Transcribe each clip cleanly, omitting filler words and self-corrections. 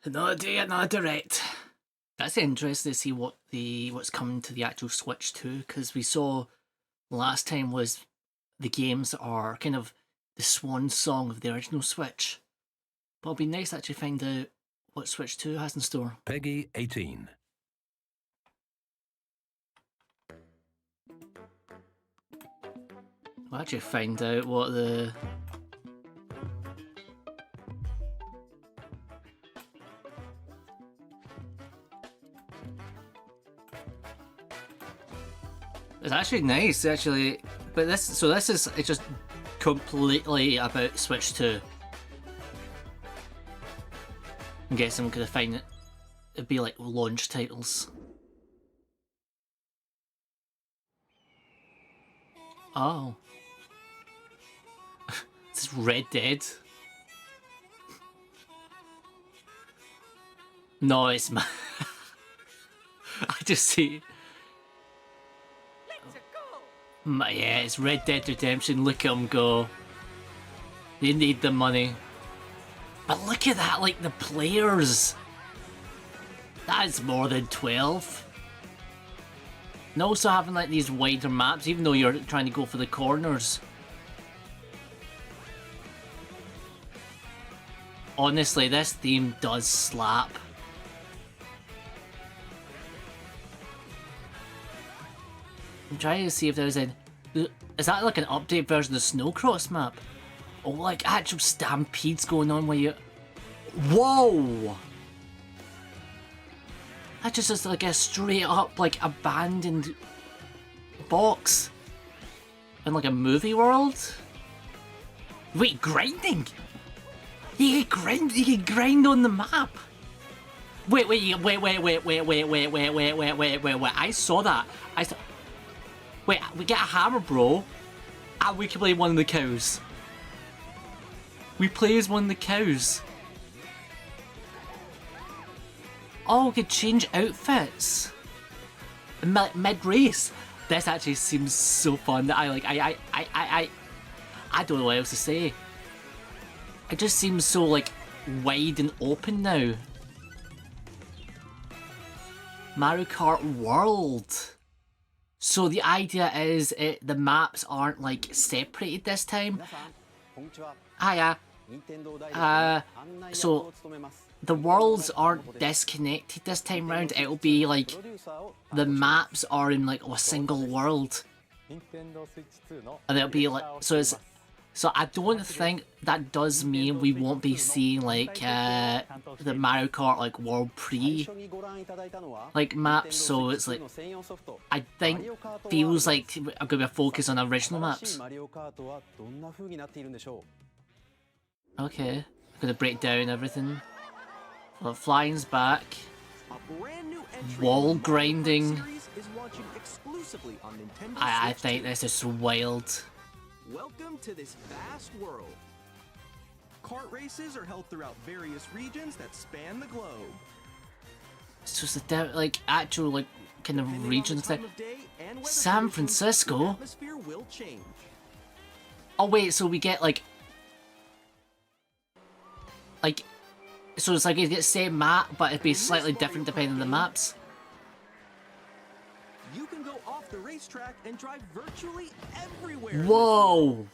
Another day, another direct. That's interesting to see what's coming to the actual Switch too, because we saw last time was the games that are kind of the swan song of the original Switch. But it'll be nice to actually find out what Switch 2 has in store. Peggy 18. We'll actually find out what the... It's actually nice, actually, but this is it's just completely about Switch 2. I'm guessing we're gonna find it'd be like launch titles. Oh, this is Red Dead. No, it's my. I just see. Yeah, it's Red Dead Redemption. Look at them go. They need the money. But look at that, like the players. That's more than 12. And also having like these wider maps, even though you're trying to go for the corners. Honestly, this theme does slap. I'm trying to see if there's a... Is that like an update version of the Snowcross map? Oh, like actual stampedes going on where you... Whoa! That just is like a straight up like abandoned box. In like a movie world? Wait, grinding? You can grind on the map. Wait, I saw that. Wait, we get a hammer, bro, and we can play one of the cows. We play as one of the cows. Oh, we could change outfits mid-race. This actually seems so fun. I don't know what else to say. It just seems so like wide and open now. Mario Kart World. So the idea is the maps aren't like separated this time. Hiya. So the worlds aren't disconnected this time round. It'll be like the maps are in like a single world, and it'll be like so I don't think that does mean we won't be seeing like the Mario Kart like World Pre like maps. So it's like I think feels like I'm gonna focus on original maps. Okay, I'm gonna break down everything. Well, flying's back. Wall grinding. I think this is wild. Welcome to this vast world. Kart races are held throughout various regions that span the globe. So it's like actual like kind of regions there. San Francisco. Oh wait, so we get like so it's like you get the same map, but it'd be slightly different depending on the maps. You can go off the racetrack and drive virtually everywhere. Whoa!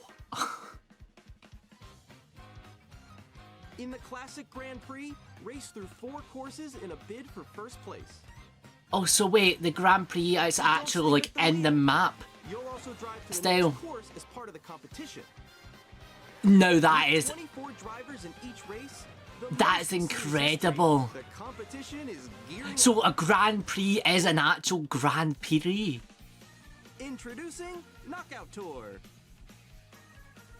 In the classic Grand Prix, race through 4 courses in a bid for first place. Oh, so wait, the Grand Prix is actually like in the map. You'll also drive to Still. the course as part of the competition. No, that is 24 drivers in each race. That's incredible. The competition is gearing So a Grand Prix is an actual Grand Prix. Introducing Knockout Tour.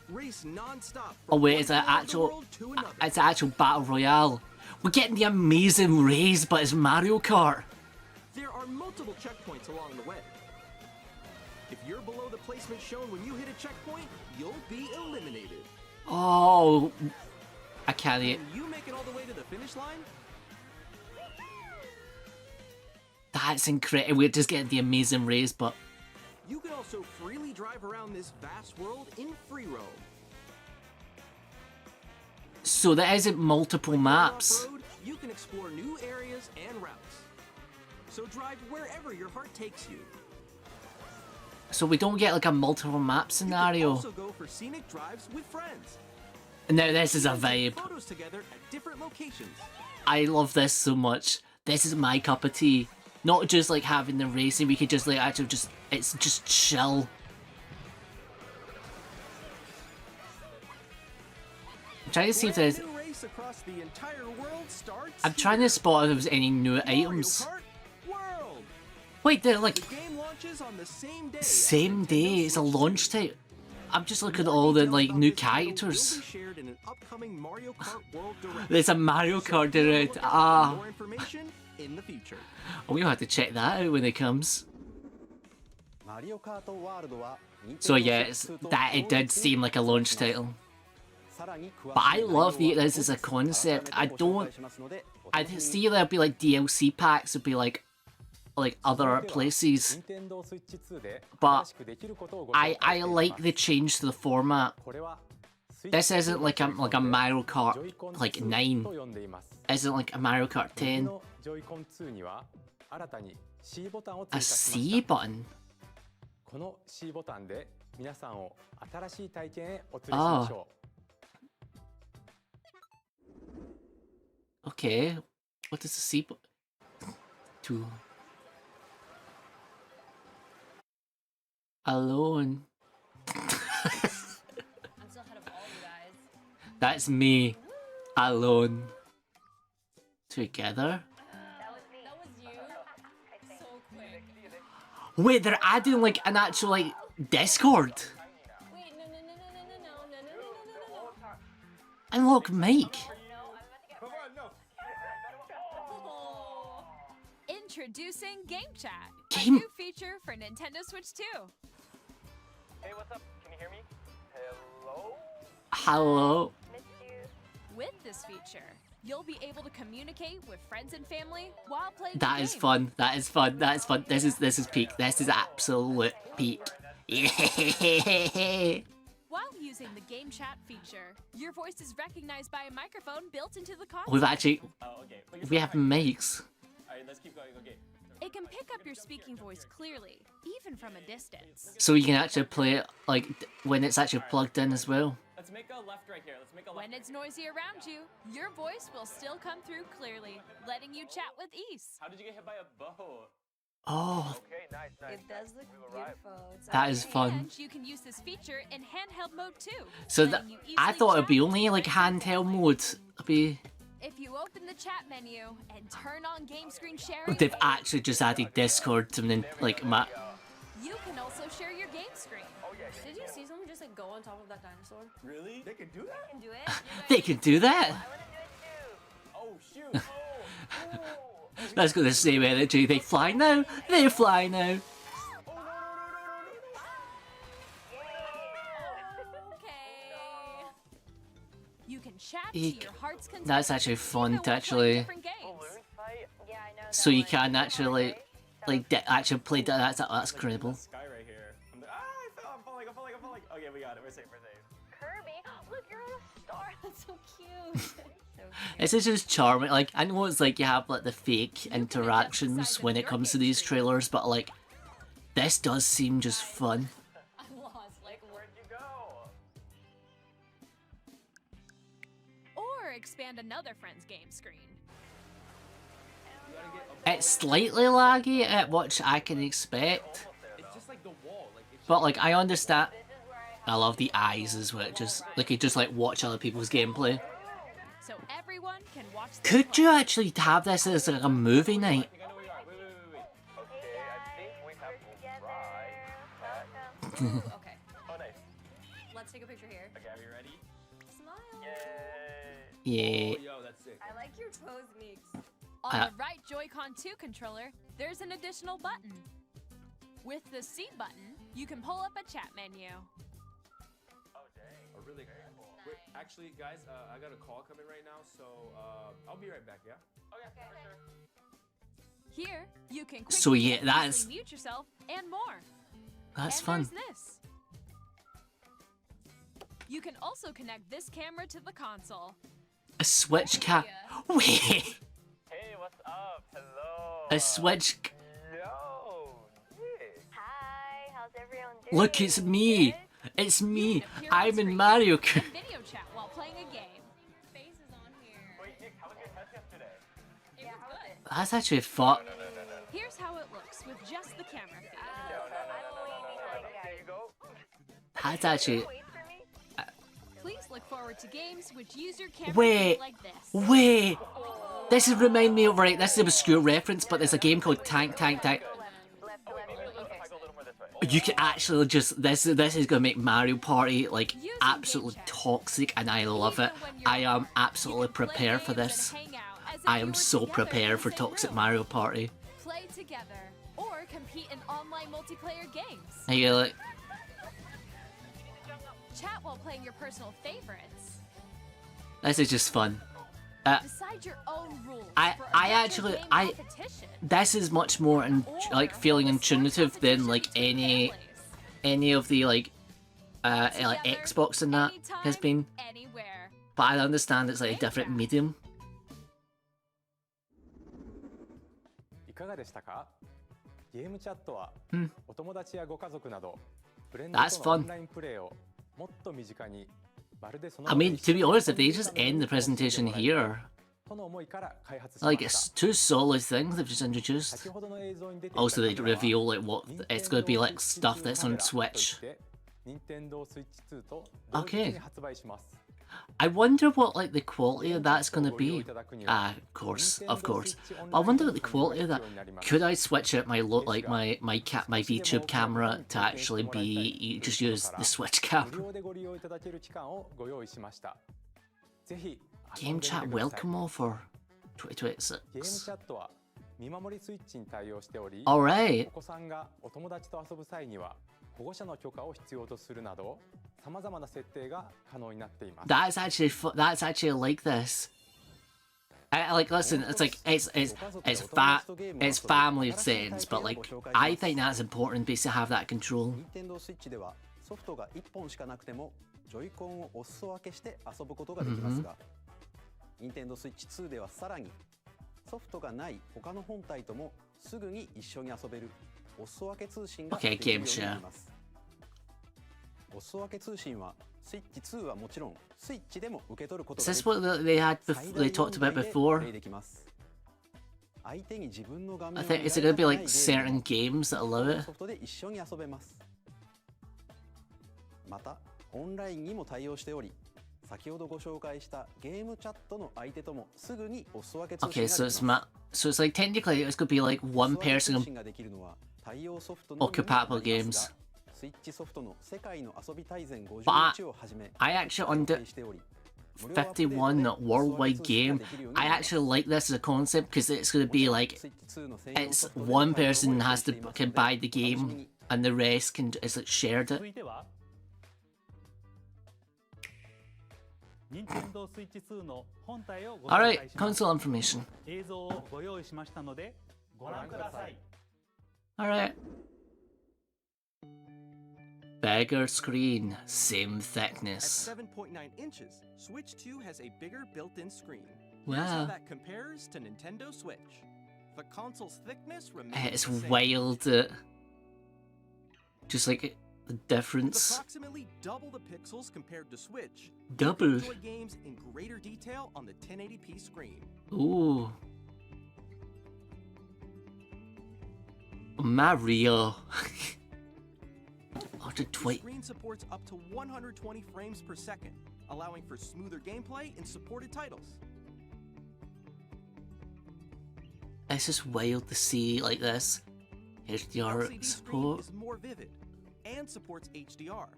Race non-stop. Oh wait, it's an actual Battle Royale. We're getting the amazing race, but it's Mario Kart. There are multiple checkpoints along the way. If you're below the placement shown when you hit a checkpoint, you'll be eliminated. Oh, I can't. Can you make it all the way to the finish line? That's incredible. We're just getting the amazing race, but You can also freely drive around this vast world in free roam. so there isn't multiple maps. Off-road, you can explore new areas and routes. So drive wherever your heart takes you. So we don't get like a multiple map You scenario. can also go for scenic drives with friends. Now this is a Even take vibe. photos together at different locations. I love this so much. This is my cup of tea. Not just like having the racing, we could just like actually just, it's just chill. I'm trying to see if there's, Brand new race across the entire world starts I'm trying to spot if there's any new items. Mario Kart World. Wait, they're like, The game launches on the same day. as same Nintendo day, it's a Switch launch 2. type. I'm just looking at More all the details like about new this title will characters. be shared in an upcoming Mario Kart World Direct. There's a Mario So Kart be on the Direct. lookout for Ah, more information in the future. we'll have to check that out when it comes. So yeah, it did seem like a launch title. But I love this as a concept. I'd see there'd be like DLC packs, would be like other places. But I like the change to the format. This isn't like a Mario Kart like 9. Isn't like a Mario Kart 10. A C button. Oh. Okay. What is the C button? 2. Alone. I'm still ahead of all you guys. That's me. Alone. Together? That was you. So quick. Wait, they're adding like an actual like Discord. Wait, no. Unlock Mike. Oh. Introducing Game Chat, Game- a new feature for Nintendo Switch 2. Hey, what's up? Can you hear me? Hello? Hello. With this feature, you'll be able to communicate with friends and family while playing That the is game. fun. That is fun. That is fun. This is peak. This is absolute peak. Yeah. While using the Game Chat feature, your voice is recognized by a microphone built into the console. We've actually Oh, okay. we have mics. Alright, let's keep going. Okay. It can pick up your speaking voice clearly, even from a distance. So you can actually play it like when it's actually plugged in as well. Let's make a left right here. Let's make a left. When it's noisy around you, your voice will still come through clearly, letting you chat with ease. How did you get hit by a boat? Oh, Okay, nice. It does look beautiful. It's that is fun. And you can use this feature in handheld mode too. So letting you I easily thought it'd be chat only with like friends and handheld family. mode. It'd be. If you open the chat menu and turn on game screen sharing, They've actually just added Discord to like my. you can also share your game screen. Did you see someone just like go on top of that dinosaur? Really? They can do that? Can do it. They can do that. Oh, shoot. Oh. Let's go the same energy. They fly now. They fly now. Okay. You can chat to Eek. your heart's content. That's actually fun even to while actually. playing different games. Yeah, I know. So you can actually actually play that. That's incredible. Sky right here. I'm falling. Okay, we got it. We're safe. Kirby, look, you're on a star. That's so cute. So cute. This is just charming. Like I know it's like you have like the fake interactions when it comes to these trailers, but like this does seem just fun. I'm lost. Like, Where'd you go? Or expand another friend's game screen. It's slightly laggy at what I can expect, It's just like the wall. Like, it's but like I understand. I love the eyes as well. Just like you just like watch other people's gameplay. So everyone can watch the Could play. you actually have this as like a movie night? I think I know where you are. Wait. Okay, I think we have to ride. okay. Oh, nice. Let's take a picture here. Okay, are you ready? Smile. Yay. Yeah. Oh, yo, that's sick. I like your pose mix. On Uh, the right Joy-Con 2 controller, there's an additional button. With the C button, you can pull up a chat menu. Oh, dang. Oh, really? Wait, actually, guys, I got a call coming right now, so I'll be right back, yeah? Okay, for sure. Here, you can quickly So, yeah, and that's- easily mute yourself and more. That's and fun. There's this. You can also connect this camera to the console. A Switch cam. Wait, Hey, what's up? Hello. a Switch. Yo. Yeah. Hi, how's everyone doing? Look, it's me. Good? It's You me. can appear on I'm in screen Mario and Kart. video chat while playing a game. Faces on here. Wait, Nick, how was your test yesterday? It was good. That's actually fun. Here's how it looks with just the camera feed. I'm way behind, There you guys. go. That's actually. Wait for me. Please look forward to games which use your camera Wait. feed like this. Wait. This is remind me of, right, this is an obscure reference, but there's a game called Tank. Left, left. If I go a little more this way. You can actually just this is gonna make Mario Party like absolutely toxic, and I love it. I am absolutely prepared for this. I am so prepared for Toxic Mario Party. Play together or compete in online multiplayer games. And you're like, Chat while playing your personal favorites. this is just fun. Decide your own rules. I for a retro actually- game I- competition. This is much more like feeling Or a sports intuitive than competition like between any of the like families. like Together, Xbox and that has anytime, been. anywhere. But I understand it's like a different medium. いかがでしたか？ゲームチャットはうんお友達やご家族などフレン That's ドとのオ fun. ンラインプレイをもっと身近にまるでその I 場で mean, 一緒 to に be honest, if they 楽 just しんで end the 楽しんで presentation もらいたい here, との思いから開発し like まし it's た。 two solid things they've just introduced. 先ほどの映像に出ていた Also, they カメラは reveal like what it's gonna be like stuff that's on と Switch. いって任天堂スイッチ2と同時に発売します。 I wonder what like the quality of that's gonna be. Ah, of course. But I wonder what the quality of that. Could I switch out my my VTube camera to actually be you just use the Switch 無 camera? 料でご利用いただける期間をご用意しました。ぜひ遊 Game んでみて chat ください。 welcome offer ゲーム 2026. チャットは見守りスイッチに対応しており、 Alright. お子さんがお友達と遊ぶ際には保護者の許可を必要とするなど、さまざまな設定が可能になっています。 That's actually that's actually like this. I like listen. It's like it's family settings, but like I think that's important because to have that control. 任天堂スイッチではソフトが1本しかなくてもジョイコンをお裾分けして遊ぶことができますが、任天堂スイッチ2ではさらにソフトがない他の本体ともすぐに一緒に遊べるお裾分け通信が Okay, できるよう game にな share. ります。お裾分け通信はスイッチ2はもちろんスイッチでも受け取ること Is がで this き what they had 最 before 大 they talked about 4台で before? プレイできます。相手に自分の画面 I を think 見 is ら it れ gonna be たくない like ゲーム certain も games that allow it? ソフトで一緒に遊べます。またオンラインにも対応しており、先ほどご紹介したゲームチャットの相手ともすぐにお裾分け通信が Okay, でき so ま it's す。 so it's like technically it's gonna be like one お裾分け person 通信ができるのは対応ソフトのみに compatible なります games. が、スイッチソフトの世界の遊び大全 But 51をはじめ I actually on 提 the しており、無料アップデートで 51 worldwide お裾分け通信 game. ができるように I なります。 actually like this as a concept because it's gonna be like スイッチ2の専用 it's ソフトで one 対応を person 予定 has し to ています can ので buy the お楽しみ game に。 and the rest can is like shared it. 続いては任天堂スイッチ2の本体をご紹 Alright, 介します。 console information. 映像をご用意しましたのでご覧ください。 Alright. Bigger screen, same At thickness. 7.9 inches, Switch 2 has a bigger built-in screen. Here's Wow. how that compares to Nintendo Switch. The console's thickness remains It's the same. wild. Just like the With difference. approximately double the pixels compared to Switch, you Double. can enjoy games in greater detail on the 1080p screen. Ooh. Mario. Oh, the The tweet. screen supports up to 120 frames per second, allowing for smoother gameplay in supported titles. It's just wild to see like this. HDR LCD screen support. is more vivid and supports HDR,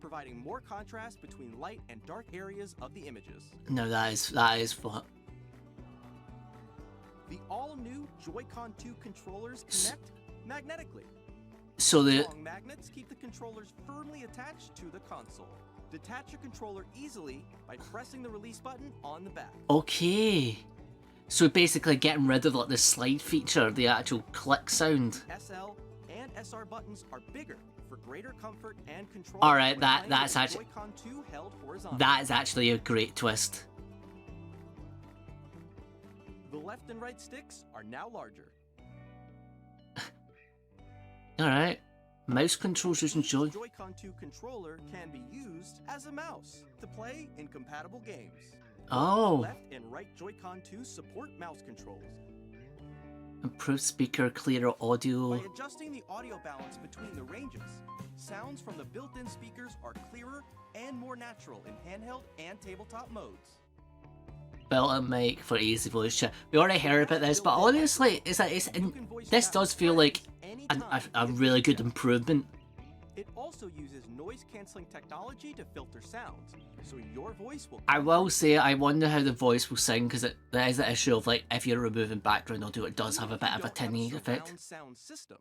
providing more contrast between light and dark areas of the images. No, that is fun. The all-new Joy-Con 2 controllers connect magnetically. So the Long magnets keep the controllers firmly attached to the console. Detach your controller easily by pressing the release button on the back. okay. So basically getting rid of like the slide feature, the actual click sound. SL and SR buttons are bigger for greater comfort and control. Alright, when that- playing that's with actu- Joy-Con 2 held horizontally. That is actually a great twist. The left and right sticks are now larger. Alright. Mouse controls using Joy. Joy-Con 2 controller can be used as a mouse to play in compatible games. Oh. Left and right Joy-Con 2 support mouse controls. Improved speaker, clearer audio. By adjusting the audio balance between the ranges, sounds from the built-in speakers are clearer and more natural in handheld and tabletop modes. Built-in mic for easy voice chat. We already heard about this, but honestly, this does feel like a really good improvement. It also uses noise-canceling technology to filter sounds, so your voice will... I will say, I wonder how the voice will sound, because there is the issue of, like, if you're removing background audio, it does have a bit of a tinny effect. Sound system.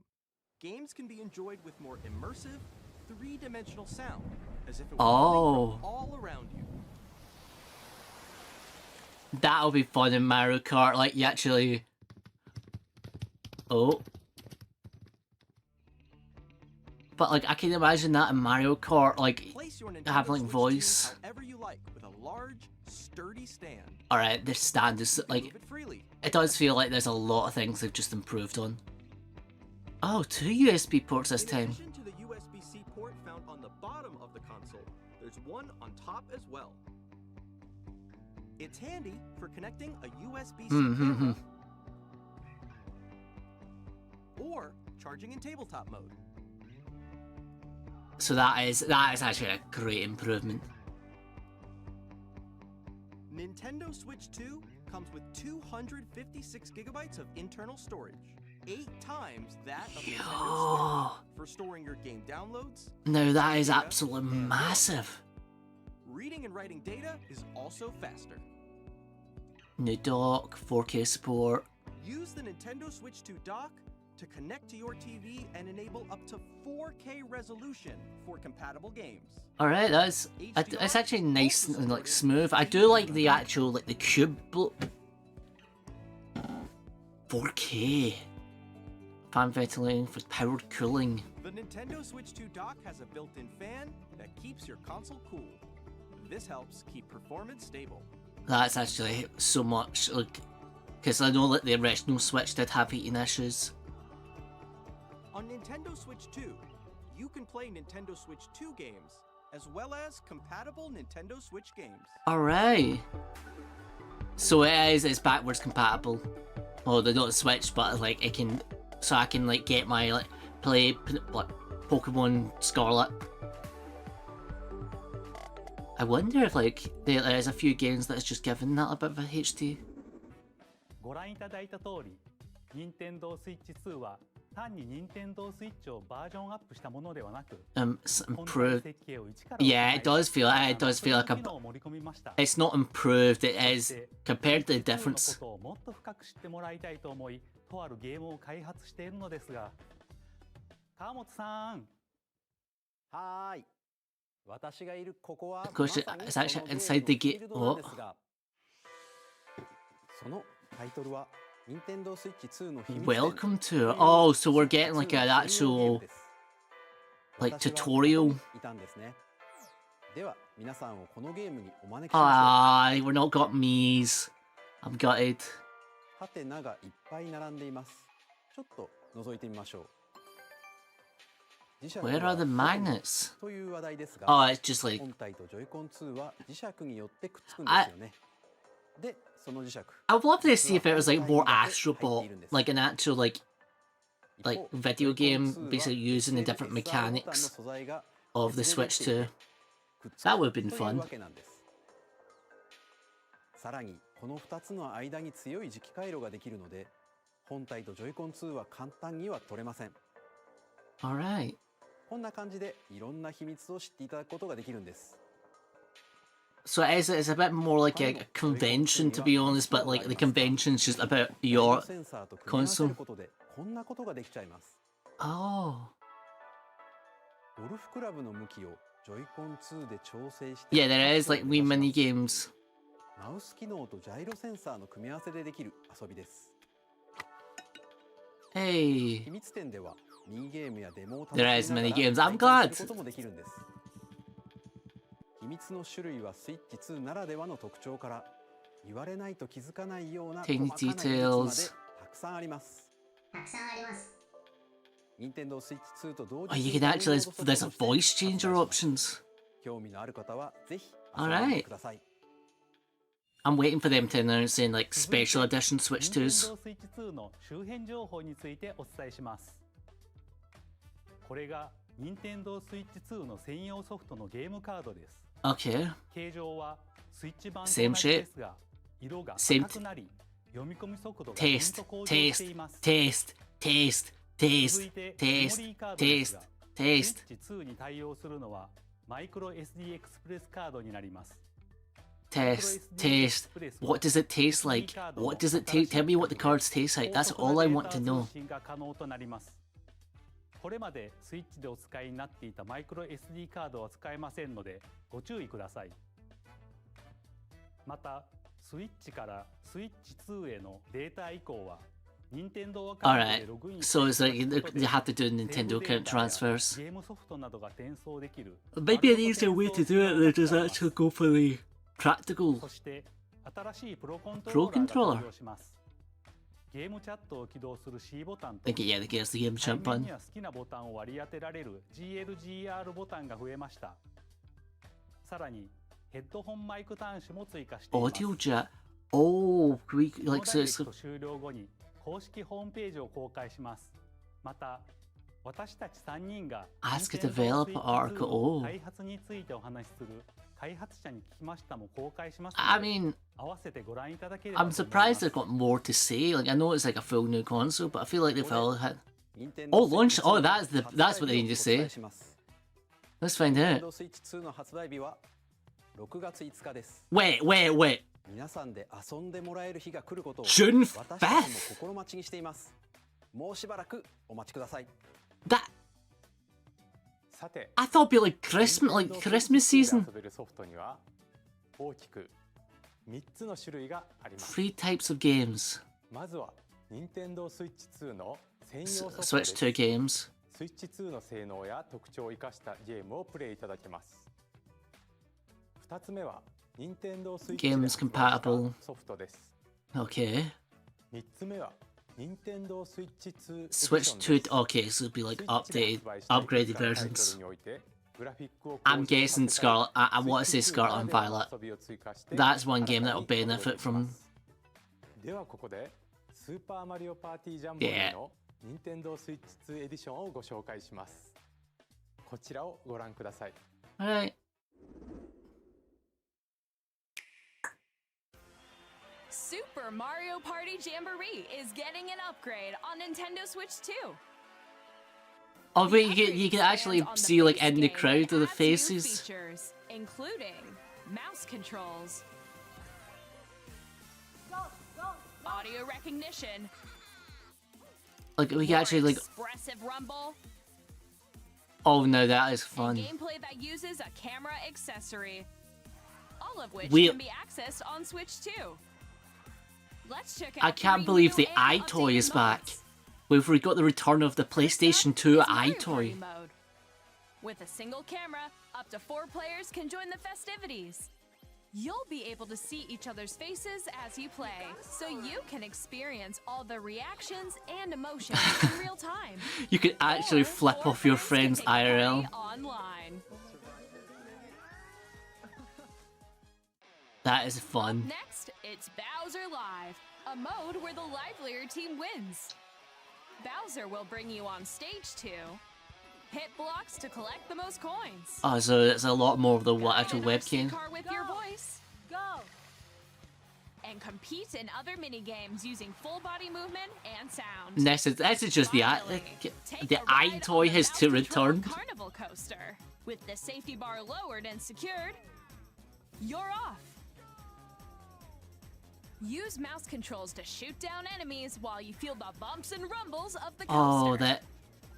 Games can be enjoyed with more immersive, three-dimensional sound, as if it were all around you. That'll be fun in Mario Kart, like, you actually... Oh. But, like, I can imagine that in Mario Kart, like, having, like, voice. However you like, with a large, sturdy stand. Alright, this stand is, like, it does feel like there's a lot of things they've just improved on. Oh, 2 USB ports this time. In addition to the USB-C port found on the bottom of the console, there's one on top as well. It's handy for connecting a USB-C camera or charging in tabletop mode. So that is actually a great improvement. Nintendo Switch 2 comes with 256 gigabytes of internal storage, 8 times that of Nintendo Switch, for storing your game downloads. Now that is absolutely massive. Reading and writing data is also faster. New dock, 4K support. Use the Nintendo Switch 2 dock to connect to your TV and enable up to 4K resolution for compatible games. Alright, it's actually nice and like smooth. I do like the actual, like, the cube 4K. Fan ventilating for powered cooling. The Nintendo Switch 2 dock has a built-in fan that keeps your console cool. This helps keep performance stable. That's actually so much, like, because I know that the original Switch did have heating issues. On Nintendo Switch 2, you can play Nintendo Switch 2 games, as well as compatible Nintendo Switch games. Alright. So it's backwards compatible. Well, they don't switch, but like it can, so I can like get my play like Pokemon Scarlet. I wonder if like there's a few games that's just given that a bit of a HD. ご覧いただいた通り、任天堂スイッチ2は単に任天堂スイッチをバージョンアップしたものではなく、improved. Yeah, it does feel like it's not improved. It is compared to the difference. ことをもっと深く知ってもらいたいと思い、とあるゲームを開発しているのですが、川本さん。はーい。私がいるここは Of course, it's actually inside the gate. Oh. そのタイトルは Nintendo Switch 2の秘密 Welcome to. Oh, so we're getting like an actual like tutorial. いたんですね。では皆さんをこのゲームにお招きしましょう。We're not got me's. I'm gutted. ハテナがいっぱい並んでいます。ちょっと覗いてみましょう。Where are the magnets? という話題ですが、 Oh, it's just like 本体とジョイコン2は磁石によってくっつくんですよね。で、その磁石。 I would love to see if it was like more Astrobot, like an actual like video game, basically using the different mechanics of the Switch 2. That would have been fun. さらにこの2つの間に強い磁気回路ができるので、本体とジョイコン2は簡単には取れません。 Alright. こんな感じでいろんな秘密を知っていただくことができるんです。 So it's a bit more like a convention, to be honest, but like the convention's just about your console. こんなことができちゃいます。 Oh. ゴルフクラブの向きをジョイコン2で調整して、 Yeah, there is like wee mini games. マウス機能とジャイロセンサーの組み合わせでできる遊びです。 Hey. 秘密展ではミニゲームやデモを There is many games. I'm glad. することもできるんです。秘密の種類はスイッチ2ならではの特徴から言われないと気づかないような Tiny 細かな技術まで details. たくさんあります。任天堂スイッチ2と同 Oh, 時 you に can ダウンロ actually ードソフト there's と a して voice 発売 changer します options. 興味のある方はぜひ遊んでみてください。 I'm waiting for them to announce in like 続いて special edition Switch 任天 2s. 堂スイッチ2の周辺情報についてお伝えします。これが任天堂スイッチ2の専用ソフトのゲームカードです。 Okay. 形状はスイッチ版と Same 同じですが、色が Same 赤くなり、読み込み速度がぐん Taste, と向上してい taste, ます。 taste, taste, 続 taste, いて taste, メモリーカードですが、 taste, ス taste, イッチ2に対応するのはマイクロ SD エクスプレスカードになります。 taste, taste. What does it taste like? What does it taste? Tell me what the cards taste like. That's all I want to know. 通信が可能となります。これまでスイッチでお使いになっていたマイクロ SD カードは使えませんのでご注意ください。また、スイッチからスイッチ2へのデータ移行は任天堂アカウントで Alright. ログイン So it's like することで you have to do Nintendo セーブデー account タや transfers. ゲームソフトなどが転送できる Maybe an easier way to do it than just actually go for the practical. そして新しいプロコント Pro ローラーが controller. 登場します。ゲームチャットを起動する C ボタンと I think yeah, the game 背 champ 面 button. には好きなボタンを割り当てられる GLGR ボタンが増えました。さらにヘッドホンマイク端子も追加しています。 Audio jack. Oh, we この like ダ so イレ it's クト終了後に公式ホームページを公開します。また、私たち3人が Ask a Nintendo developer Switch article. 2 Oh. の開発についてお話しする開発者に聞きましたも公開します I ので、 mean, 合わせてご覧いただければ I'm と思います surprised they've got more to say. Like I know it's like a full new console, but I feel like they've all had. 任天堂 Oh, スイッ launch. チ Oh, 2 that's what they need to 発売日をお伝 say. えします。 Let's find 任天 out. 堂スイッチ2の発売日は6月5日です。 Wait. 皆さんで遊んでもらえる日が来ることを June 私たちも 5th. 心待ちにしています。もうしばらくお待ちください。 That さて I thought it'd be like Christmas season. 遊べるソフトには大きく3つの種類があります。 Three types of games. まずは任天堂スイッチ2の専用ソフトで Switch す。 2 games. スイッチ2の性能や特徴を生かしたゲームをプレイいただけます。2つ目は任天堂スイッチで Games 発売した compatible. ソフトです。 Okay. 3つ目は任天堂スイッチ2 Switch 2. Okay, so it'll be like updated, upgraded versions. I'm guessing Scarlet. I want to say Scarlet and Violet. That's one game that'll benefit from. ではここでスーパーマリオパーティージャンボリーの任天堂スイッチ2エディションをご紹介します。こちらをご覧ください。 Alright. Super Mario Party Jamboree is getting an upgrade on Nintendo Switch 2. Oh wait, you can actually see like in the crowd of the faces. Features, including mouse controls, audio recognition, Like we can actually like. expressive rumble, Oh no, that is and fun. gameplay that uses a camera accessory. All of which We- can be accessed on Switch 2. Let's check out I can't three believe new the and iToy updated is back. modes. We've got the return of the PlayStation 2 Is Mario Party iToy. mode. With a single camera, up to 4 players can join the festivities. You'll be able to see each other's faces as you play, so you can experience all the reactions and emotions in real time. You can actually Or flip 4 off your friends friends can take IRL. party online. That is fun. Next, it's Bowser Live, a mode where the livelier team wins. Bowser will bring you on stage 2. Hit blocks to collect the most coins. Oh, so it's a lot more of the actual Guide an RC webcam. car with your voice. Go. And compete in other mini games using full body movement and sound. This is just the Finally, take the a ride on iToy the has to mouse-controlled return. Carnival coaster. With the safety bar lowered and secured, you're off. Use mouse controls to shoot down enemies while you feel the bumps and rumbles of the coaster. Oh,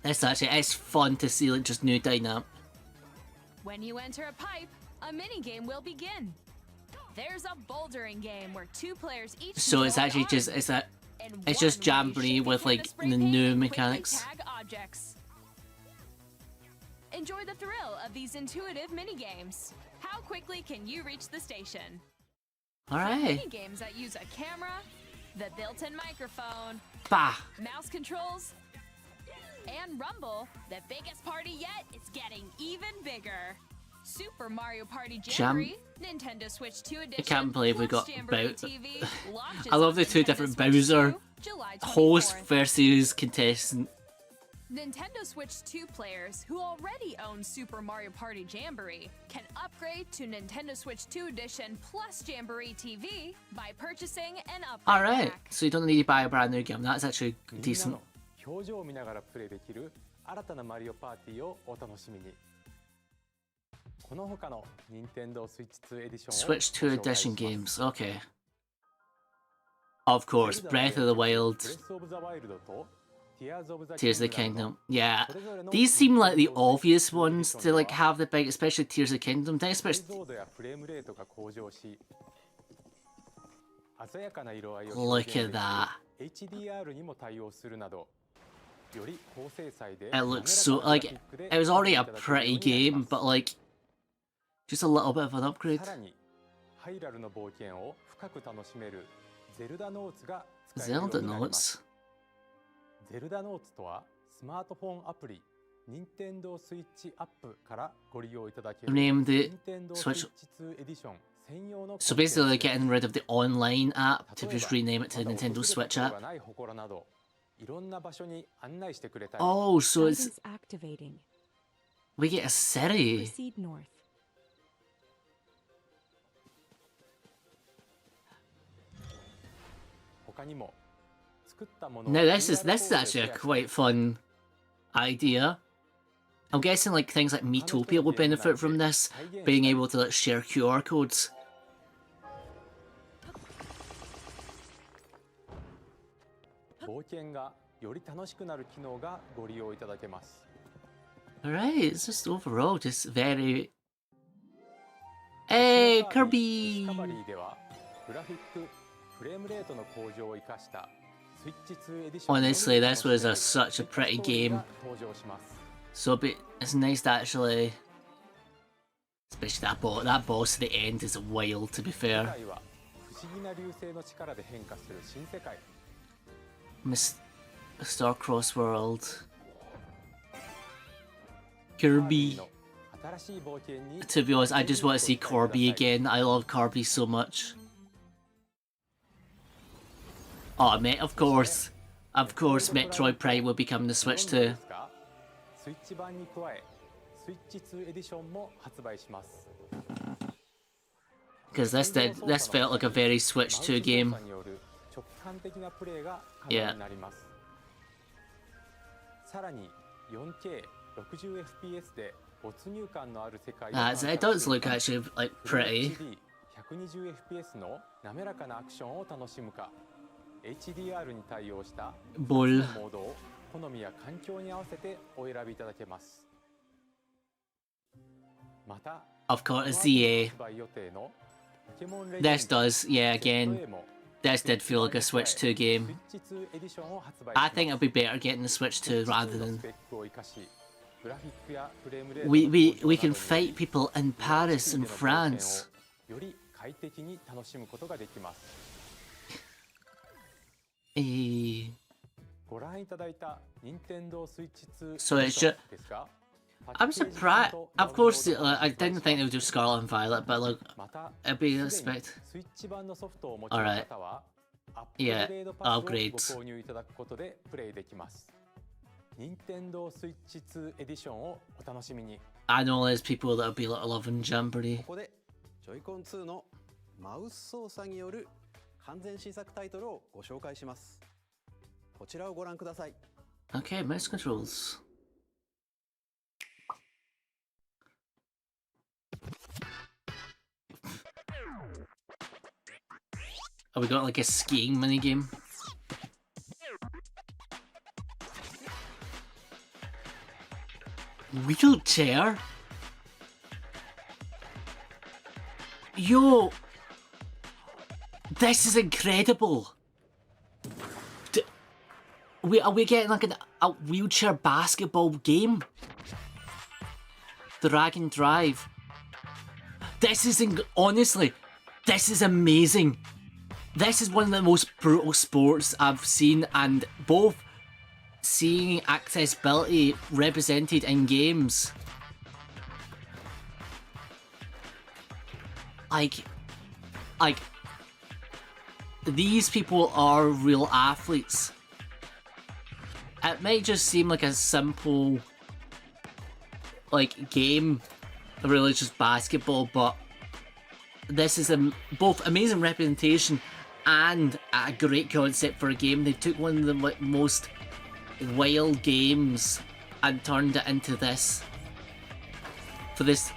that's actually it's fun to see like just new dynamic. When you enter a pipe, a mini game will begin. There's a bouldering game where 2 players each. So it's control an actually just arm, it's a and it's just one where you Jamboree shake a with can like to spray the paint new and quickly mechanics. tag objects. Enjoy the thrill of these intuitive mini games. How quickly can you reach the station? Alright. Mini games that use a camera, the built-in microphone, Bah. mouse controls, and Rumble, the biggest party yet is getting even bigger. Super Mario Party Jamboree, Nintendo Switch 2 edition. I can't believe we plus got Jamboree Bow- TV, launches I love on the two Nintendo different Switch Bowser 2, July host 24th. versus contestant. Nintendo Switch 2 players who already own Super Mario Party Jamboree can upgrade to Nintendo Switch 2 Edition plus Jamboree TV by purchasing an upgrade Alright, pack. so you don't need to buy a brand new game. That's actually みんな decent. の表情を見ながらプレイできる新たなマリオパーティーをお楽しみに。この他の Nintendo Switch 2 エディションを Switch 2 ご紹介し edition ます。 games. Okay. Of course, Breath of the Wild, Breath of the Wild と Tears of the Tears of the Kingdom Kingdom. Yeah, それぞれの these seem like the Nintendo Switch obvious 2 ones to like have the big, especially Tears of the Kingdom. Then 解 especially 像度やフレームレートが向上し、鮮やかな色合いを look 表現 at できる that. HDR にも対応するなど、より高精細で It looks so like it was already a pretty game, but like just a little bit of an upgrade. さらにハイラルの冒険を深く楽しめるゼルダノーツが使えるよう Zelda になります。 notes. ゼルダノーツとはスマートフォンアプリ Nintendo Switch アップからご利用いただける Name the Nintendo Switch. Switch 2 エディション専用の So basically, they're コンテンツ getting rid of the online app to 例えば just rename it to ま the だ訪れ Nintendo た Switch ことが app. ない祠などいろんな場所に案内してくれたり Oh, so it's Guidance activating. we get a city. Proceed north. 他にも作ったものを Now this is QR actually a コードで quite fun idea. I'm guessing like things like Metopia will benefit from this, being able to like share QR codes. 冒険がより楽しくなる機能がご利用いただけます。 Alright, it's just overall just very. Hey, ディスカバリ Kirby! ーではグラフィックフレームレートの向上を生かしたスイッチ2エディション Honestly, this was such a pretty game. 登場します。 So it's nice to actually, especially that boss at the end is wild. To be 世 fair, 界は不思議な流星の力で変化する新世界。 Starcross World, カービ Kirby. ィの新しい冒険に To be honest, I just want to see Kirby again. I love Kirby so much. Oh, mate, of course, Metroid Prime will become the Switch 2. スイッチ版に加えスイッチ2エディションも発売します。 Because this felt like a very Switch 2 game. マウス操作による直感的なプレイが可能になります。さらに 4K60fps で没入感のある世界を It does look actually like pretty.120fps の滑らかなアクションを楽しむか HDR に対応した Bull. モードを好みや環境に合わせてお選びいただけます。また Of course, yeah. 発売予定のポケモンレ This ジェンド does, yeah. Again, セット A も this did feel like a Switch 2 game. スイッチ2エディションを発売し I ます。 think it'd be better getting the Switch 2 rather の than スペックを生かしグラフィックやフレームレートの we 向上など can に fight people in Paris and 地域での冒険を France. より快適に楽しむことができます。 Eh, ご覧いただいた Nintendo Switch 2 So it's ju- ですが I'm surprised. Of course, I didn't think they would do Scarlet and Violet, but like, また it'd be すでに expect. スイッチ版のソフトをお持ちの方はアップグ Yeah, レードパスをご upgrades. 購入いただくことでプレイできます。Nintendo Switch 2エディションをお楽しみに。 I know there's people that'll be like loving Jamboree. ここでジョイコン2のマウス操作による完全新作タイトルをご紹介します。こちらをご覧ください。 Okay, mouse controls. Oh, we got like a skiing minigame. Wheelchair? Yo! This is incredible! Are we getting like a wheelchair basketball game? Drag and Drive. This is honestly, This is amazing. This is one of the most brutal sports I've seen, and both seeing accessibility represented in games. Like, these people are real athletes. It might just seem like a simple, like, game, really just basketball, but this is both amazing representation and a great concept for a game. They took one of the most wild games and turned it into this. For this.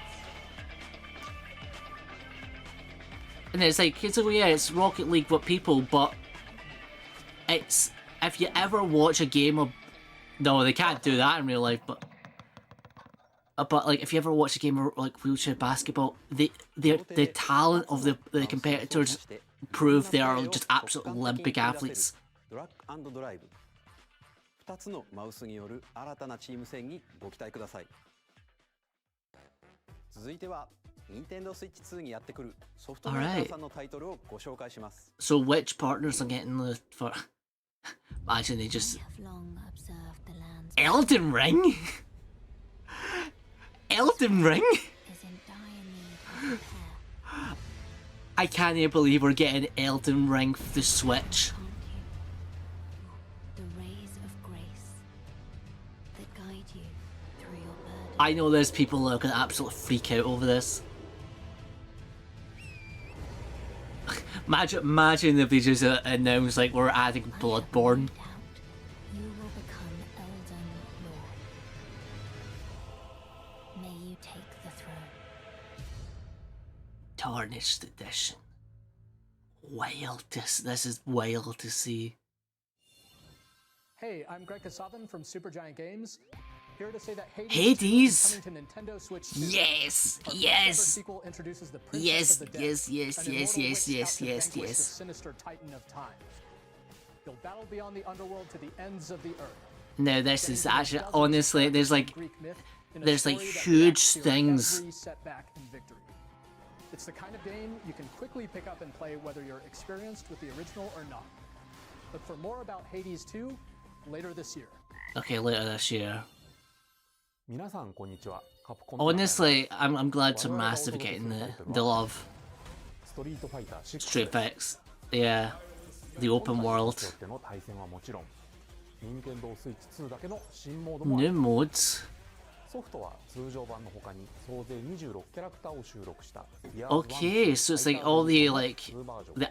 And it's like, yeah, it's Rocket League with people, but it's, if you ever watch a game of, no, they can't do that in real life, but like, if you ever watch a game of like wheelchair basketball, the talent of the competitors prove they are just absolute Olympic athletes. 2つのマウスによる新たなチーム戦にご期待ください。続いては Nintendo Switch 2にやってくるソフトメーカーさんのタイトルをご紹介します。So which partners are getting the for? Imagine they just Elden Ring. Elden Ring. I can't believe we're getting Elden Ring for the Switch. I know there's people that are gonna absolutely freak out over this. Imagine if they just announced like we're adding Bloodborne. Tarnished edition. Wild. This is wild to see. Hey, I'm Greg Kasavin from Supergiant Games. Here to say that Hades. Coming to Nintendo Switch 2. Yes, Our yes. sequel introduces the Princess of the Dead, yes. an immortal witch out to vanquish the sinister Titan of Time. You'll battle beyond the underworld to the ends of the earth. No, this is actually, honestly, there's like huge things. Every setback and victory. It's the kind of game you can quickly pick up and play whether you're experienced with the original or not. Look for more about Hades 2 later this year. Okay, later this year. 皆さんこんにちは。カプコン Honestly, I'm glad to Massive getting the love. ストリートファイター6 Straight Facts. Yeah. The open world. での対戦はもちろん、任天堂 Switch 2だけの新モードもあ New る。 modes. ソフトは通常版の他に総勢26キャラクターを収録した。Okay, so it's like all the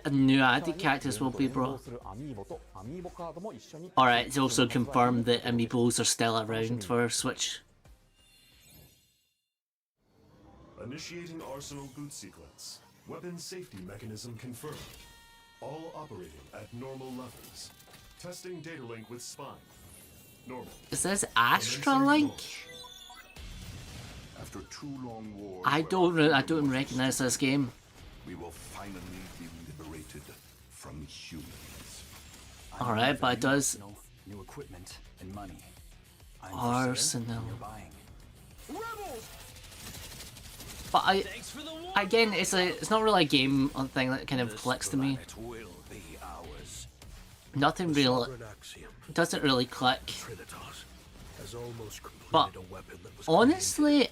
new added characters will be brought. するアミーボとアミーボカードも一緒に。 Alright, it's also confirmed that amiibos are still around for Switch. Initiating Arsenal boot sequence. Weapon safety mechanism confirmed. All operating at normal levels. Testing data link with spine. Normal. Is this Astra Link? After 2 long wars, I don't recognize this game. we will finally be liberated from humans. Alright, but it does. New equipment and money. Arsenal. Rebels! But again, it's not really a game thing that kind of clicks to me. Nothing real. Doesn't really click. But honestly,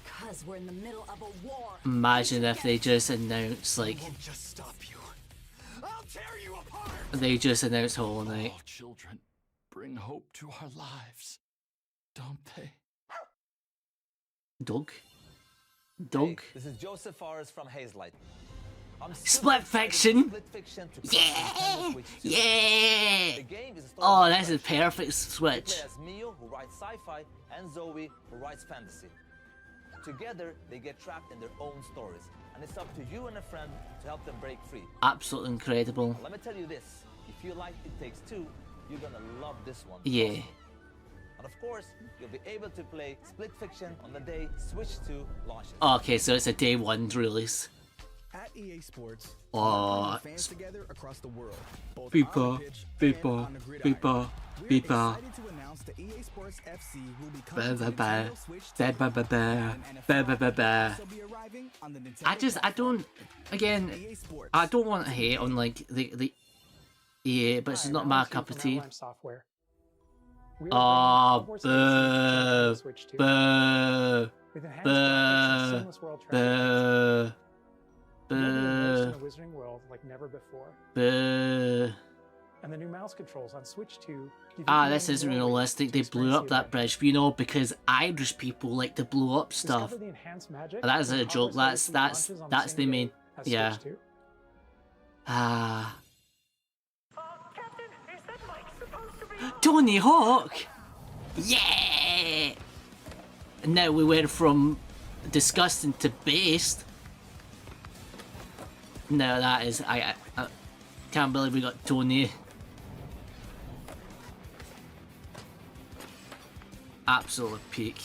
Because we're in the middle of a war. imagine if they just announced like they just announced Hollow Knight. Children bring hope to our lives, don't they? Doug? Hey, this is Joseph Forrest from Hazelight. Split Fiction! Yeah! Yeah! Oh, that's a perfect Switch. As Mio, who writes sci-fi, and Zoe, who writes fantasy. Together, they get trapped in their own stories, and it's up to you and a friend to help them break free. Absolutely incredible. Now, let me tell you this: if you like It Takes Two, you're gonna love this one. Yeah. And of course, you'll be able to play Split Fiction on the day Switch 2 launches. Okay, so it's a day 1 release. At EA Sports, Oh, fans together across the world, both FIFA, on the pitch and FIFA, on the gridiron. FIFA, We're FIFA. excited to announce that EA Sports FC will be Ba coming to ba ba, Nintendo Switch 2. ba ba ba ba, And ba NFL ba ba ba. will also be arriving on the Nintendo I don't. Again, I don't want to hate on like the EA, but it's not my cup of tea. Software. Oh, boo, boo, With enhanced graphics and boo, seamless world travel. boo, You'll be immersed in boo, the Wizarding World like never before. boo. And the new mouse controls on Switch 2. give you Ah, the this isn't only way realistic. to They experience blew up the that event. bridge, you know, because Irish people like to blow up stuff. Discover the enhanced magic That is and a joke. Hogwarts That's Legacy launches on that's same the day main. as Yeah. Switch 2. Ah. Tony Hawk. Yeah. And now we went from disgusting to based. No, that is I can't believe we got Tony. Absolute peak.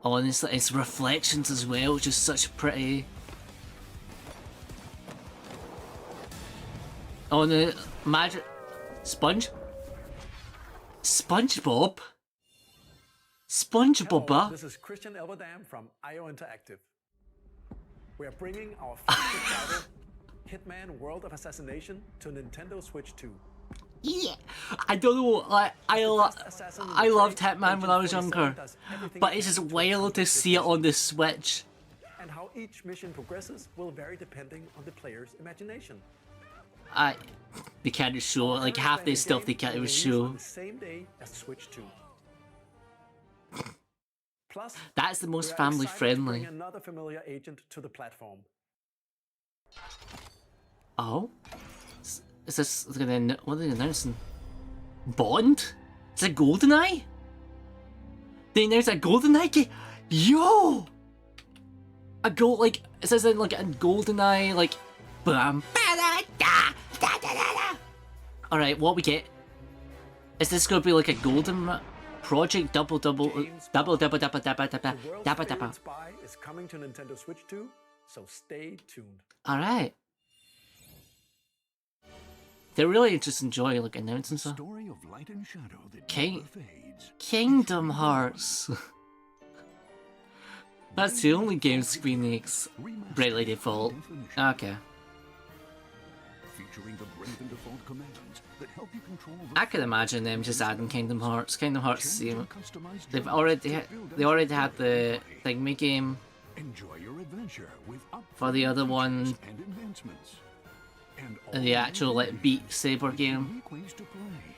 Honestly, it's reflections as well, which is such pretty. Oh, the magic sponge. SpongeBob. SpongeBob. This is Christian Elverdam from IO Interactive. We are bringing our flagship title, Hitman World of Assassination, to Nintendo Switch 2. Yeah, I don't know. Like I loved Hitman when I was younger, but it's just wild to see it on the Switch. And how each mission progresses will vary depending on the player's imagination. They can't show like half the stuff they can't even show. On the same day as Switch 2. Plus, That's the most we are family excited to bring friendly. another familiar agent to the platform. Oh, is this gonna? What are they announcing? Bond? Is it GoldenEye? They announced a GoldenEye game. Yo, a gold like is this in like a GoldenEye like? Bam. All right, what we get? Is this gonna be like a golden project? Double. The world's favorite spy is coming to Nintendo Switch 2, so stay tuned. All right. They're really just enjoying like announcing stuff. Story of light and shadow that Kingdom Hearts. That's the only game Square Enix Bravely Default. Okay. featuring the brave and default commands that help you control I can imagine them just adding Kingdom Hearts. Kingdom Hearts, they've already had the Thingy game Enjoy your adventure with for the other one, and advancements. and the actual like Beat Saber game. Unique ways to play.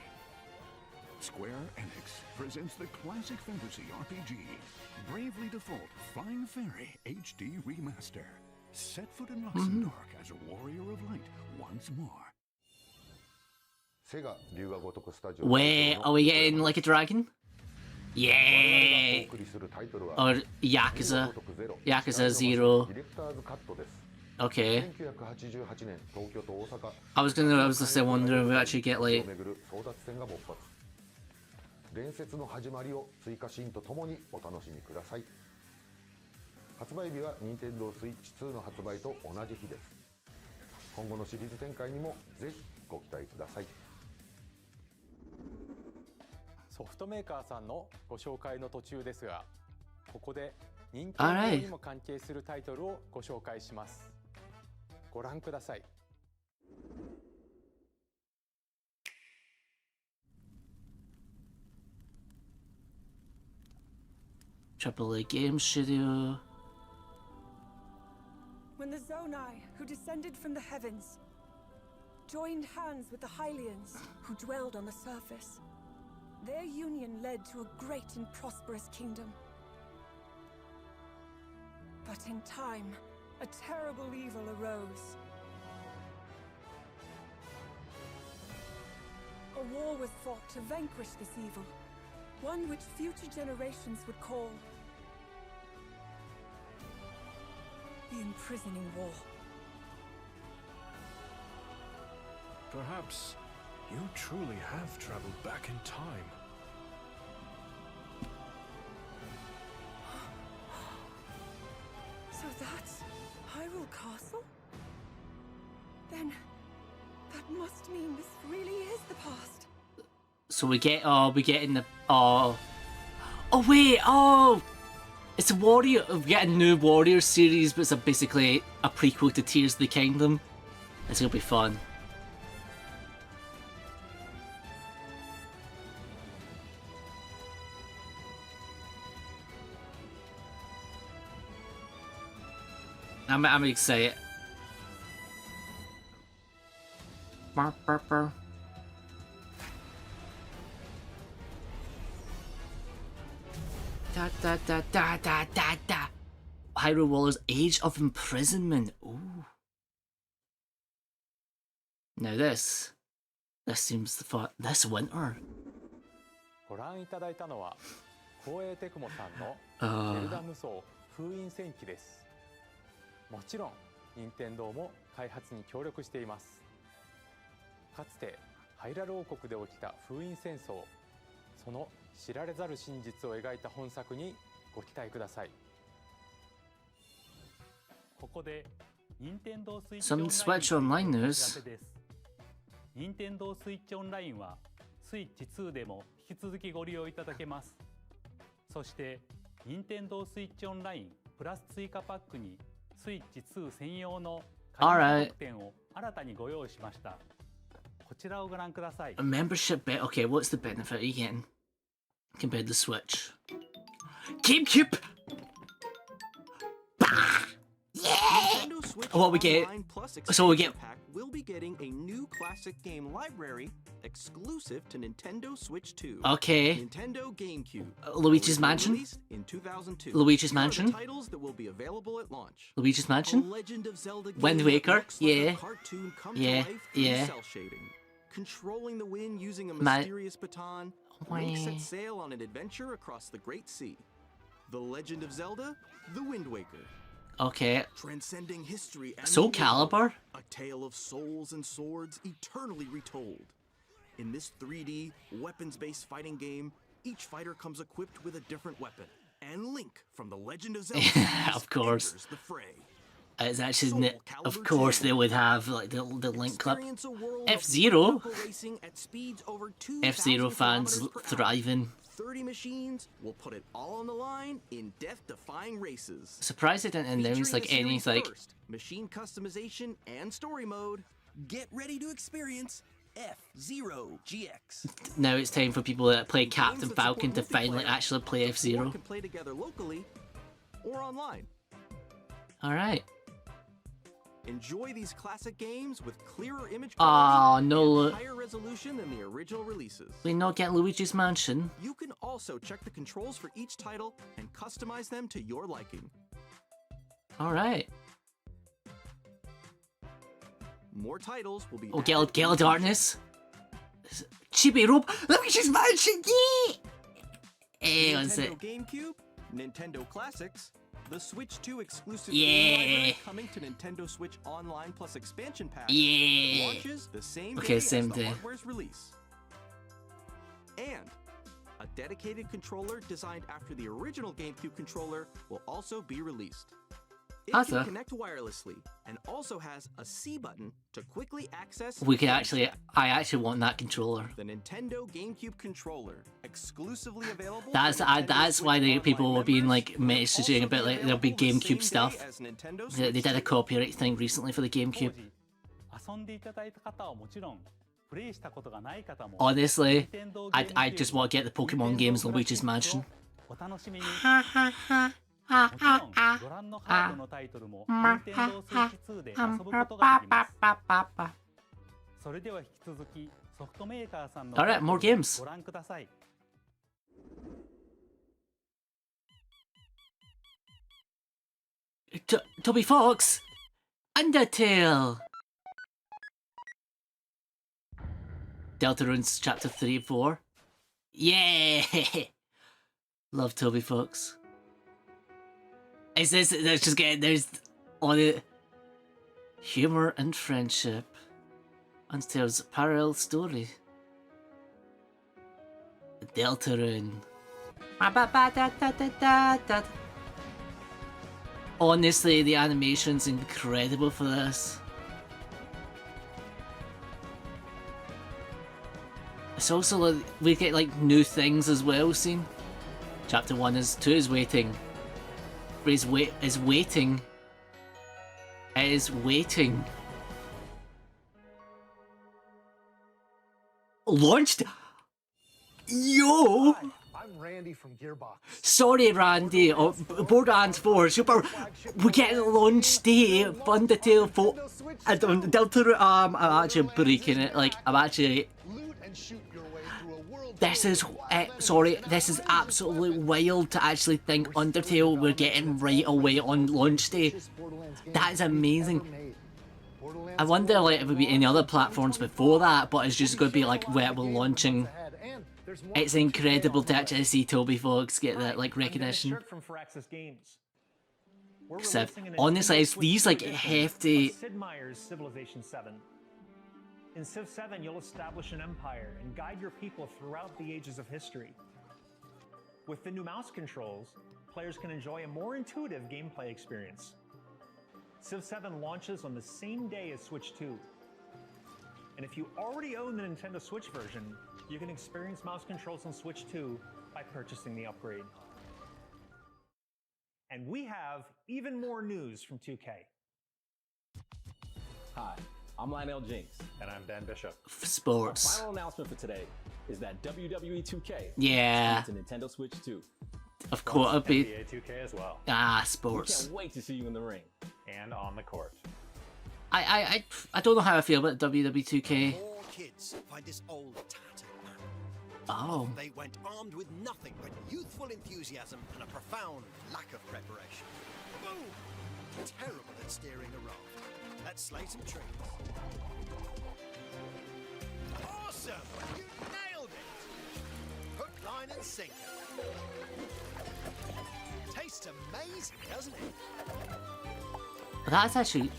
Square Enix presents the classic fantasy RPG, Bravely Default Fine Fairy HD Remaster. Set foot in Luxembourg as a warrior of light once more. Wait, are we getting like a dragon? Yeah! Or Yakuza 0. Okay. I was just wondering if we actually get like 伝説の始まりを追加シーンとともにお楽しみください。発売日は Nintendo Switch 2の発売と同じ日です。今後のシリーズ展開にもぜひご期待ください。ソフトメーカーさんのご紹介の途中ですが、ここで任天堂にも関係するタイトルをご紹介します。ご覧ください。AAA Game Studio. When the Zonai, who descended from the heavens, joined hands with the Hylians, who dwelled on the surface, their union led to a great and prosperous kingdom. But in time, a terrible evil arose. A war was fought to vanquish this evil, one which future generations would call the Imprisoning War. Perhaps you truly have traveled back in time. that Hyrule Castle? Then that must mean this really is the past. So we get in the oh wait, it's a Warrior. We get a new Warriors series, but it's basically a prequel to Tears of the Kingdom. It's gonna be fun. I'm excited. Burr, burr, burr. Da da da da da da da. Hyrule Warriors Age of Imprisonment. Ooh. Now this seems the fun. This winter. ご覧いただいたのは光栄テクモさんのゼルダ無双封印戦記です。もちろん任天堂も開発に協力しています。かつてハイラル王国で起きた封印戦争、その知られざる真実を描いた本作にご期待ください。ここで任天堂スイッチ Some Switch Online news. 任天堂スイッチオンラインはスイッチ2でも引き続きご利用いただけます。そして任天堂スイッチオンラインプラス追加パックにスイッチ2専用の会員特典を新たにご用意しました。こちらをご覧ください。A membership bet. Okay, what's the benefit are you getting compared to the Switch? GameCube. Nintendo Switch What we get? Online Plus So we get. Pack will be getting a new classic game library exclusive to Nintendo Switch 2. Okay. Nintendo GameCube. Luigi's Mansion. Released in 2002. Luigi's Here are the Mansion. titles that will be available at launch. Luigi's Mansion. A Legend of Zelda game Wind that Waker. looks like Yeah. a cartoon come Yeah. to life through Yeah. cell shading. Controlling the wind using a My- mysterious baton, Link Wah. sets sail on an adventure across the Great Sea. The Legend of Zelda: The Wind Waker. Okay. Transcending history and Soul the world, Calibur. a tale of souls and swords eternally retold. In this 3D, weapons-based fighting game, each fighter comes equipped with a different weapon. And Link from The Legend of Zelda Of course. enters the fray. It's actually, of course, they would have like the Link clip. Experience a world of F-Zero. vehicle racing at speeds over F-Zero 2,000 fans kilometers per hour. thriving. 30 machines will put it all on the line in death-defying races. Surprised they didn't announce Featuring like the any series' like. first machine customization and story mode. Get ready to experience F-Zero GX. Now it's time for people that play Captain Falcon to finally actually play Or F-Zero. can play together locally or online. All right. Enjoy these classic games with clearer image Oh quality no, and higher resolution than the original releases. we not get Luigi's Mansion. You can also check the controls for each title and customize them to your liking. All right. More titles will be Oh, added Gale of Darkness. Chibi Rope. Luigi's Mansion. Yeah. Hey, what's Nintendo it? GameCube, Nintendo Classics, the Switch 2 exclusive Yeah. game library coming to Nintendo Switch Online Plus expansion pack. Yeah. Launches the same Okay, day same as the day. hardware's release. And a dedicated controller designed after the original GameCube controller will also be released. It Awesome. can connect wirelessly and also has a C button to quickly access. We can actually. I actually want that controller. The Nintendo GameCube controller, exclusively available. That's for Nintendo that's why Switch the Online people were being like members, will messaging also about be like there'll be available the same GameCube day stuff. as Nintendo They Switch did a 2. copyright thing recently for the GameCube. 遊んでいただいた方はもちろんプレイしたことがない方も Honestly, 任天堂 I just want to get the Pokemon games in Luigi's Mansion. お楽しみにもちろんご覧のハードのタイトルも任天堂スイッチ2で遊ぶことができますそれでは引き続きソフトメーカーさんの Alright, more games. ご覧ください Toby Fox, Undertale. Deltarune's chapter 3 and 4. Yeah, love Toby Fox. Is this? There's just getting there's all the humor and friendship. Undertale's parallel story. Deltarune. Honestly, the animation's incredible for this. It's also like we get like new things as well. Scene. Chapter 2 is waiting. Is waiting. It is waiting. Launched. Yo. I'm Randy from Gearbox. Sorry, Randy. Borderlands 4 Super. We're getting a launch day. Fun detail for. I don't. Deltarune. I'm actually breaking it. Like I'm actually. This is. Sorry. This is absolutely wild to actually think Undertale we're getting right away on launch day. That is amazing. I wonder like if it would be any other platforms before that, but it's just going to be like where we're launching. It's incredible to actually see Toby Fox get that like recognition. Except, honestly, it's these like hefty. Sid Meier's Civilization 7. In Civ 7, you'll establish an empire and guide your people throughout the ages of history. With the new mouse controls, players can enjoy a more intuitive gameplay experience. Civ 7 launches on the same day as Switch 2. And if you already own the Nintendo Switch version, you can experience mouse controls on Switch 2 by purchasing the upgrade. And we have even more news from 2K. Hi, I'm Lionel Jinks. And I'm Dan Bishop. Sports. Our final announcement for today is that WWE 2K Yeah. is coming to Nintendo Switch 2. Of course, it'll be. NBA 2K as well. Ah, We sports. can't wait to see you in the ring. And on the court. I don't know how I feel about WWE 2K. Four kids find this old tattered map. Oh. They went armed with nothing but youthful enthusiasm and a profound lack of preparation. Boom! Terrible at steering a raft. Let's slay some trees. Awesome! You nailed it! Hook, line, and sinker. Tastes amazing, doesn't it? That's actually.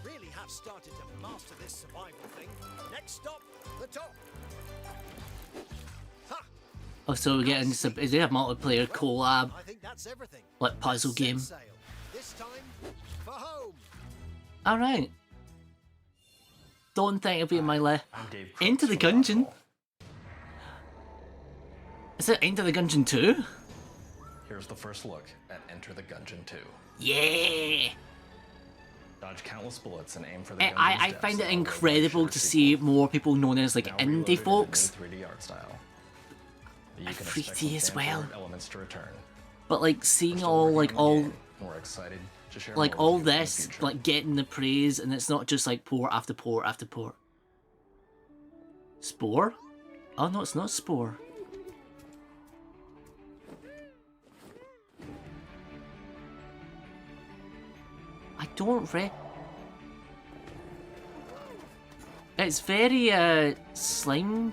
Really have started to master this survival thing. Next stop, the top. Oh, so we're getting some. Is there a multiplayer collab? I think that's everything. Like puzzle game? Sail. This time for home. Alright. Don't think it'll be in my list. Into the Gungeon? Is it Into the Gungeon 2? Here's the first look at Enter the Gungeon 2. Yeah! Dodge countless bullets and aim for the Gungeon's I depths find it while incredible to see more people known as like now indie reloaded in folks. a new 3D art style. You And can expect 3D as some well. fan-favorite elements to return. But like seeing We're still all working like on the all game, and we're excited to share like more all with you in the this future. like getting the praise, and it's not just like port after port after port. Spore? Oh no, it's not Spore. I don't It's very slime.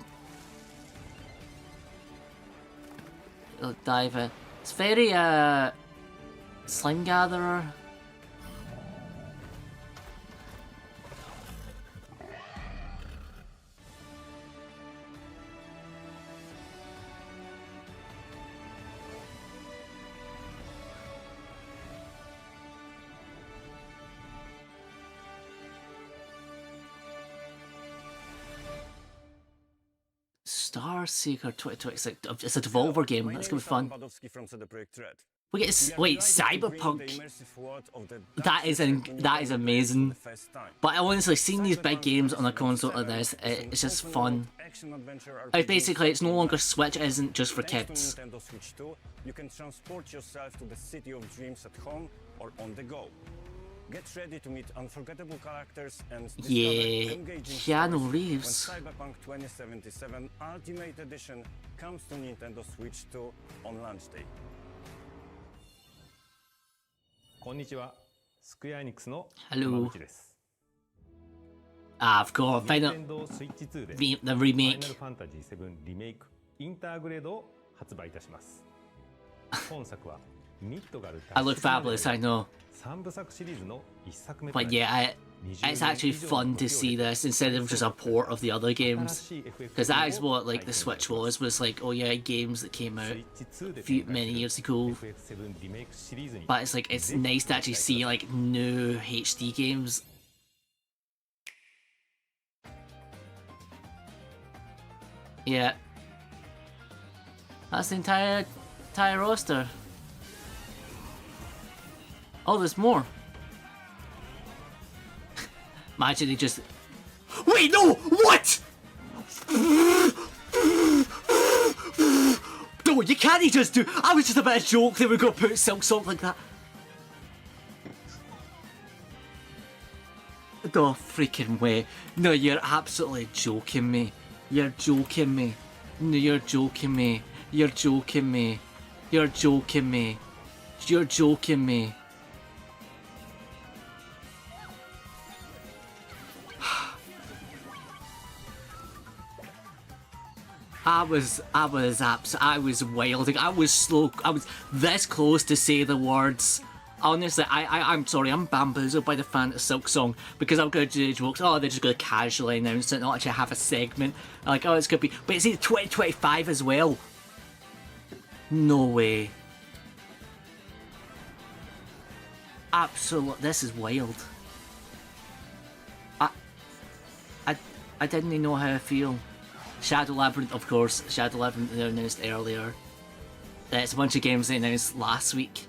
Dive in. It's very slime gatherer. Star Seeker 2026. It's a Devolver game. That's gonna be fun. We get wait, Cyberpunk. That is amazing. But honestly, seeing these big games on a console like this, it's just fun. Basically, it's no longer Switch. It isn't just for kids. You can transport yourself to the city of dreams at home or on the go. Get ready to meet unforgettable characters and discover engaging Keanu stories Reeves. when Cyberpunk 2077 Ultimate Edition comes to Nintendo Switch 2 on launch day. こんにちは。スクエアエニックスの Hello. 山口です。 I've got Final Nintendo Switch 2で the remake. Final Fantasy 7リメイクインターグレードを発売いたします。本作はミッドガル I look fabulous, I know. 3部作シリーズの1作目 But yeah, it's actually fun to see this instead of just a port of the other games, because that is what like the Switch was like, oh yeah, games that came out many years ago, but it's like it's nice to actually see like new HD games. Yeah, that's the entire roster. Oh, there's more. Imagine they just... Wait, no! What?! No, you can't just do... I was just about to joke they were going to put SILKSONG like that. No freaking way. No, you're absolutely joking me. You're joking me. No, you're joking me. You're joking me. You're joking me. You're joking me. I was wilding. I was slow. I was this close to say the words. Honestly, I'm sorry. I'm bamboozled by the fan of SILKSONG because I'm going to do jokes. Oh, they're just going to casually announce it, not actually have a segment. Like, oh, it's going to be. But it's in 2025 as well. No way. Absolute. This is wild. I didn't even know how I feel. Shadow Labyrinth, of course. Shadow Labyrinth they announced earlier. It's a bunch of games they announced last week.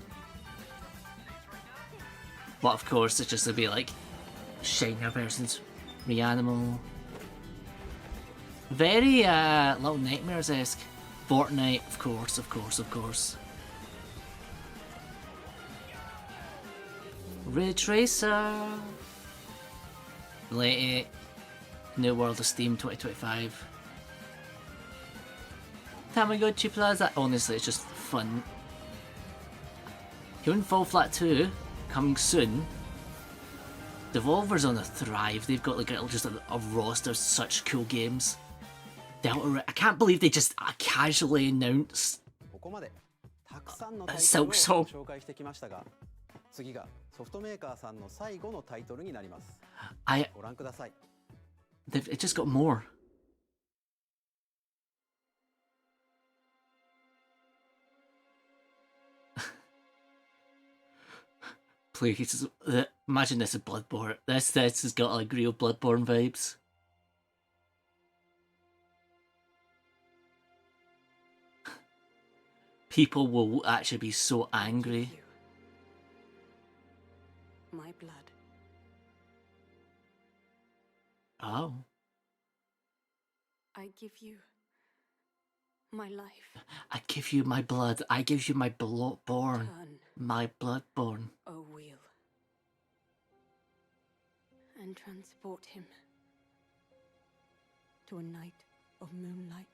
But of course, it's just to be like shinier versions. Reanimal. Very Little Nightmares-esque. Fortnite, of course, of course, of course. Ridge Tracer. Late New World of Steam 2025. Tamagotchi Plaza. Honestly, it's just fun. Human Fall Flat 2 coming soon. Devolver's on a thrive. They've got like just a roster of such cool games. DELTARUNE. I can't believe they just casually announced SILKSONG. It just got more. Please, imagine this is Bloodborne. This has got like real Bloodborne vibes. People will actually be so angry. My blood. Oh. I give you my life. I give you my blood. I give you my bloodborne. Turn, My bloodborne. O wheel, and transport him to a night of moonlight,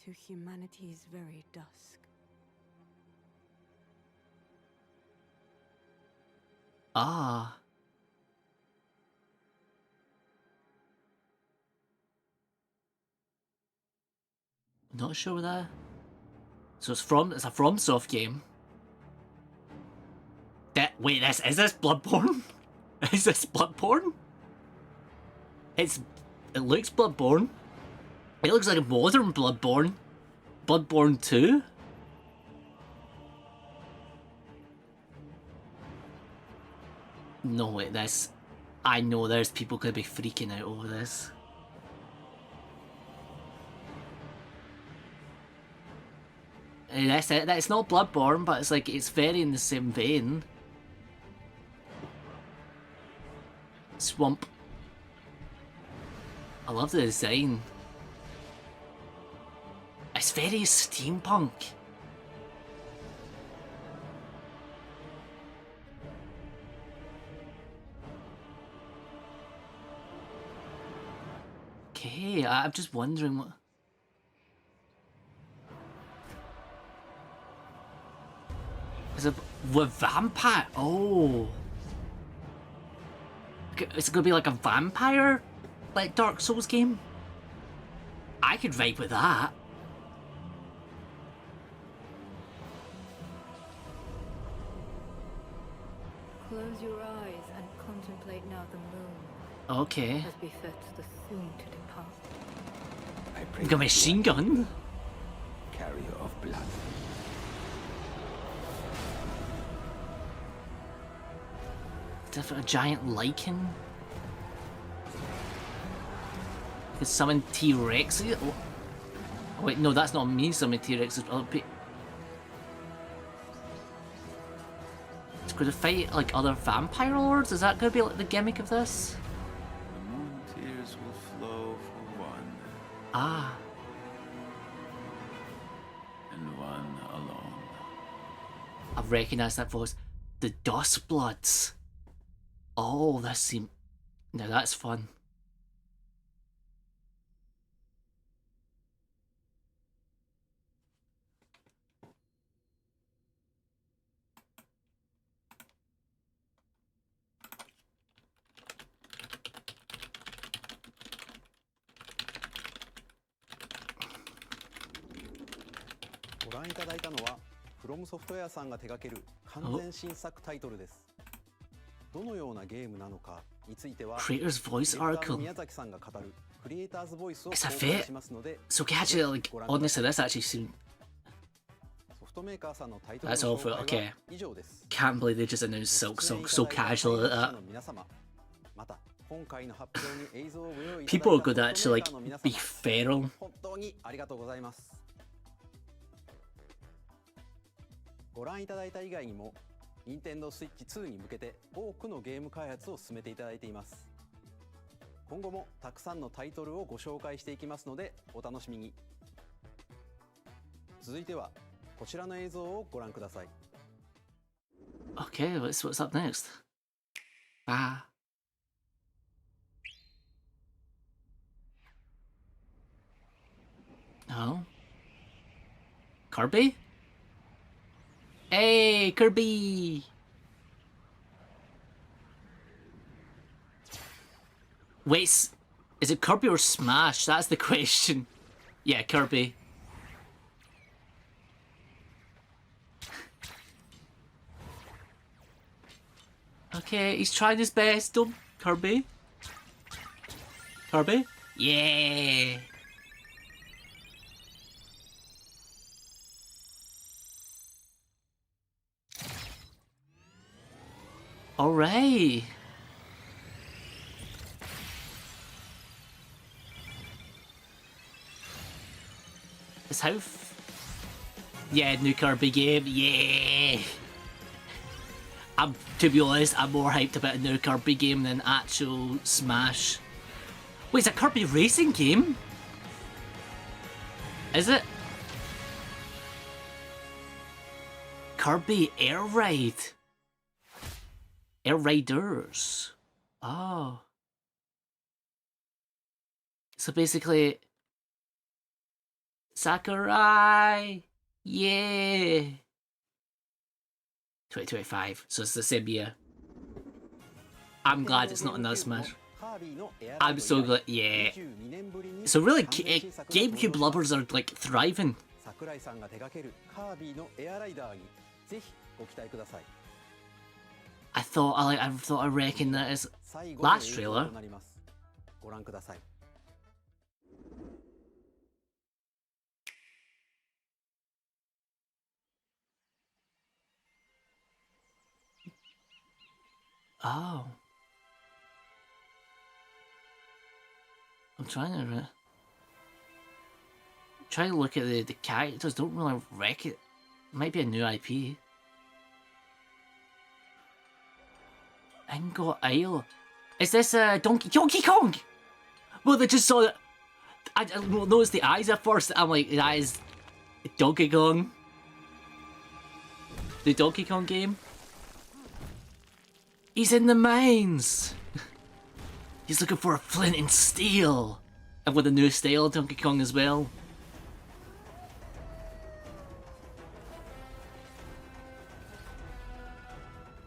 to humanity's very dusk. Ah. Not sure what that. So it's a FromSoft game. Wait, is this Bloodborne? Is this Bloodborne? It looks Bloodborne. It looks like a modern Bloodborne. Bloodborne 2? No, wait, this. I know there's people gonna be freaking out over this. That's not Bloodborne, but it's like it's very in the same vein. Swamp. I love the design. It's very steampunk. Okay, I'm just wondering what. Is it with vampire? Oh, is it gonna be like a vampire, like Dark Souls game? I could vibe with that. Close your eyes and contemplate now the moon. Okay. As befits the soon to depart. You got a machine gun? Carrier of blood. A giant lichen? Could summon T-Rex? Oh, wait, no, that's not me summoning T-Rex. It's going to fight like other vampire lords? Is that going to be like the gimmick of this? The moon tears will flow for one. Ah. And one alone. I recognise that voice. The Dust Bloods. Oh, that seems... Now that's fun. FromSoftware さんが手掛ける完全新作タイトルです。どのようなゲームなのかについては Creator's voice article. 宮崎さんが語るクリエイターズボイスを公 Is that 開 fit? しますので So actually, like, honestly, this actually seemed... ソフトメーカーさんのタイトル That's の awful. 紹介 Okay. は以上です Can't believe they just announced SILKSONG so casual at that. 皆様また今回の発表に映像をご用意いただいた People are good at ソフトメ actually ーカーの皆 like 様 be feral. 本当にありがとうございます。ご覧いただいた以外にも任天堂スイッチ2に向けて多くのゲーム開発を進めていただいています。今後もたくさんのタイトルをご紹介していきますのでお楽しみに。続いてはこちらの映像をご覧ください。 Okay, what's up next? Ah. Oh. Kirby? Hey, Kirby! Wait, is it Kirby or Smash? That's the question. Yeah, Kirby. Okay, he's trying his best. Don't, Kirby. Kirby? Yeah! Alright! Is how... Yeah, new Kirby game, yeah! To be honest, I'm more hyped about a new Kirby game than actual Smash. Wait, it's a Kirby racing game? Is it? Kirby Air Ride. Air Riders. Oh. So basically... Sakurai! Yeah! 2025, so it's the same year. I'm glad it's not another Smash. I'm so glad, yeah. So really, GameCube lovers are like thriving. 桜井さんが手掛けるカービィのエアライダーにぜひご期待ください。 I thought I reckon that is last trailer. ご覧ください。 Oh. I'm trying to look at the characters, don't really wreck it. Might be a new IP. Ingot Isle. Is this Donkey Kong? Well, they just saw that. I noticed the eyes at first. I'm like, that is Donkey Kong. The Donkey Kong game. He's in the mines! He's looking for a flint and steel! And with a new style, Donkey Kong as well.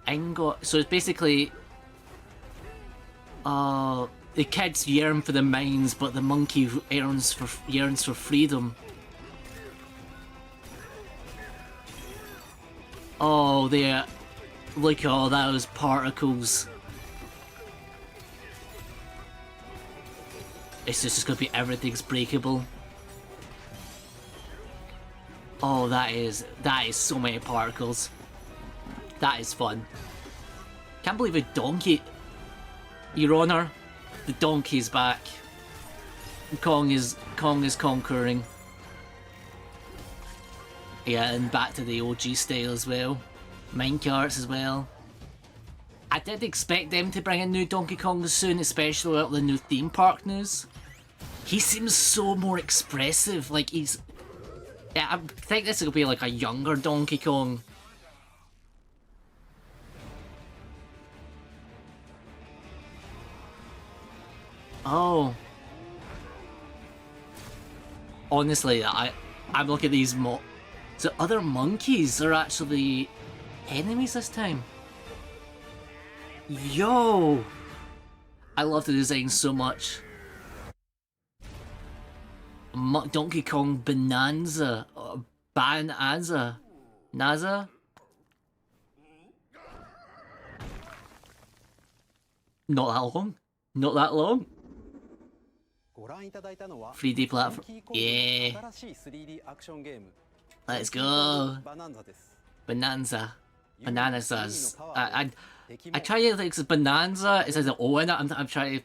Ingot. So it's basically... the kids yearn for the mines, but the monkey yearns for freedom. Oh, Look at all those particles. It's just gonna be everything's breakable. Oh, that is so many particles. That is fun. Can't believe a donkey. Your Honor, the donkey's back. Kong is conquering. Yeah, and back to the OG style as well. Minecarts as well. I did expect them to bring a new Donkey Kong soon, especially with the new theme park news. He seems so more expressive, like he's... Yeah, I think this will be like a younger Donkey Kong. Oh. Honestly, I'm looking at these so other monkeys are actually enemies this time. Yo! I love the design so much. Donkey Kong Bonanza. Bonanza. Naza? Not that long. Not that long. 3D platform. Yeah. Let's go. Bonanza. Bonanzas. I try to think it's Bonanza. It says an O in it. I'm trying to.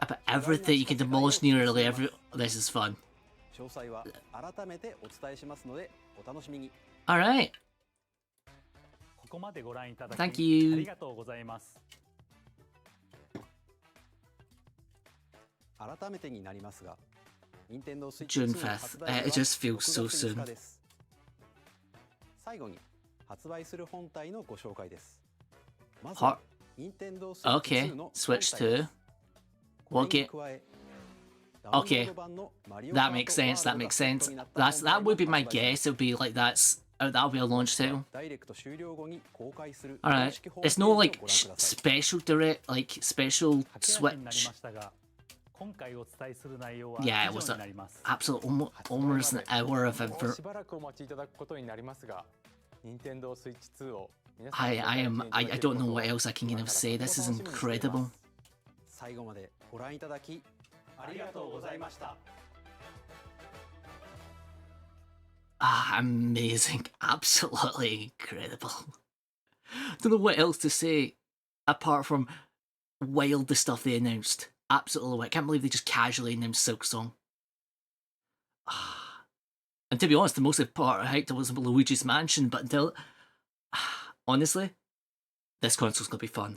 About everything you can demolish nearly every. This is fun. Alright. Thank you. June 5th. It just feels so soon. Okay, Switch 2. What game? Okay, that makes sense. That makes sense. That would be my guess. It would be like that'll be a launch title. Alright, it's no like special direct, like special Switch. Yeah, it was an absolute almost an hour of info. I don't know what else I can kind of say. This is incredible. Amazing. Absolutely incredible. Don't know what else to say apart from wild the stuff they announced. Absolutely. I can't believe they just casually announced SILKSONG. And to be honest, the most part I hyped was Luigi's Mansion, but until honestly, this console's gonna be fun.